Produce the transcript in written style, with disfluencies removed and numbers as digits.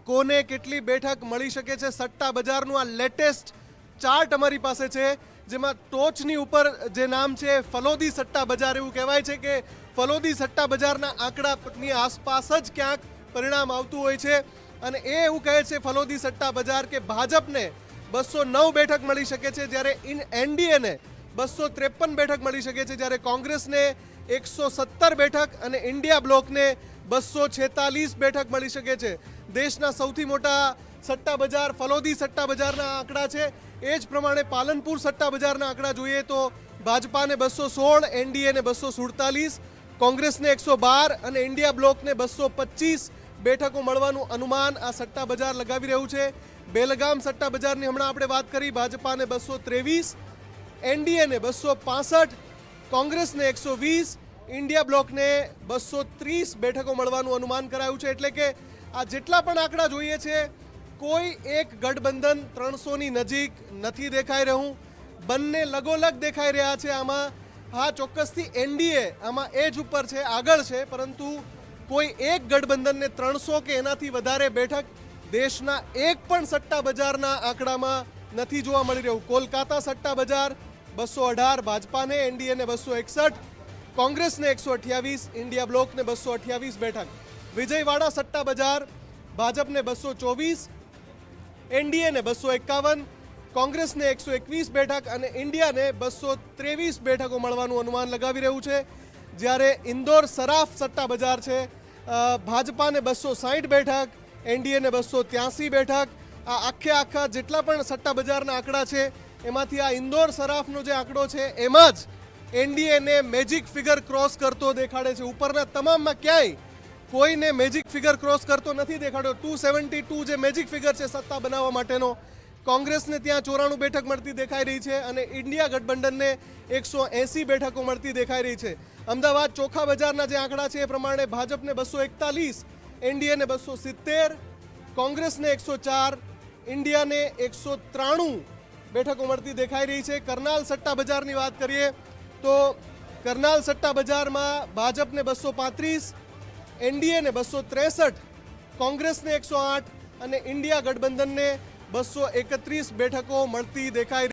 કોને કેટલી બેઠક મળી શકે છે સટ્ટા બજારનું આ લેટેસ્ટ ચાર્ટ અમારી પાસે છે, જેમાં ટોચની ઉપર જે નામ છે ફલોદી સટ્ટા બજાર. એવું કહેવાય છે કે ફલોદી સટ્ટા બજારના આંકડાની આસપાસ જ ક્યાંક પરિણામ આવતું હોય છે અને એ એવું કહે છે ફલોદી સટ્ટા બજાર કે ભાજપને 209 બેઠક મળી શકે છે, જ્યારે એનડીએને 253 બેઠક મળી શકે છે, જ્યારે કોંગ્રેસને 117 બેઠક અને ઇન્ડિયા બ્લોકને 246 બેઠક મળી શકે છે. દેશના સૌથી મોટા સટ્ટા બજાર ફલોદી સટ્ટા બજારના આંકડા છે. એ જ પ્રમાણે પાલનપુર સટ્ટા બજારના આંકડા જોઈએ તો ભાજપાને 216, એનડીએને 247, કોંગ્રેસને 112 અને ઇન્ડિયા બ્લોકને 225 બેઠકો મળવાનું અનુમાન આ સટ્ટા બજાર લગાવી રહ્યું છે. બેલગામ સટ્ટા બજારની હમણાં આપણે વાત કરી, ભાજપાને 223, એનડીએને 265, કોંગ્રેસને 120, ઇન્ડિયા બ્લોકને 230 બેઠકો મળવાનું અનુમાન કરાયું છે. એટલે કે આ જેટલા પણ આંકડા જોઈએ છે, કોઈ એક ગઠબંધન 300ની નજીક નથી દેખાઈ રહ્યું. બંને લગોલગ દેખાઈ રહ્યા છે આમાં. હા, ચોક્કસથી એનડીએ આમાં એજ ઉપર છે, આગળ છે, પરંતુ કોઈ એક ગઠબંધનને 300 કે એનાથી વધારે બેઠક દેશના એક પણ સટ્ટા બજારના આંકડામાં નથી જોવા મળી રહ્યું. કોલકાતા સટ્ટા બજાર 218 ભાજપાને, એનડીએને 261, કોંગ્રેસને 128, ઇન્ડિયા બ્લોકને 228 બેઠક. વિજયવાડા સટ્ટા બજાર ભાજપને 224, એનડીએને 251, કોંગ્રેસને 121 બેઠક અને ઇન્ડિયાને 223 બેઠકો મળવાનું અનુમાન લગાવી રહ્યું છે. જ્યારે ઇન્દોર સરાફ સટ્ટા બજાર છે, ભાજપાને 260 બેઠક, એનડીએને 283 બેઠક. આ આખા જેટલા પણ સટ્ટા બજારના આંકડા છે એમાંથી આ ઇન્દોર સરાફનો જે આંકડો છે એમાં જ એનડીએને મેજિક ફિગર ક્રોસ કરતો દેખાડે છે. ઉપરના તમામમાં ક્યાંય કોઈને મેજિક ફિગર ક્રોસ કરતો નથી દેખાડ્યો. 272 જે મેજિક ફિગર છે સત્તા બનાવવા માટેનો, કોંગ્રેસને ત્યાં 94 બેઠક મળતી દેખાઈ રહી છે અને ઇન્ડિયા ગઠબંધનને 180 બેઠકો મળતી દેખાઈ રહી છે. અમદાવાદ ચોખા બજારના જે આંકડા છે એ પ્રમાણે ભાજપને 241, એનડીએને 270, કોંગ્રેસને 104, ઇન્ડિયાને 193 બેઠકો મળતી દેખાઈ રહી છે. કરનાલ સટ્ટા બજારની વાત કરીએ તો કરનાલ સટ્ટા બજારમાં ભાજપને 235, એનડીએને 263, કોંગ્રેસને 108 અને ઇન્ડિયા ગઠબંધનને 231 બેઠકો મળતી દેખાઈ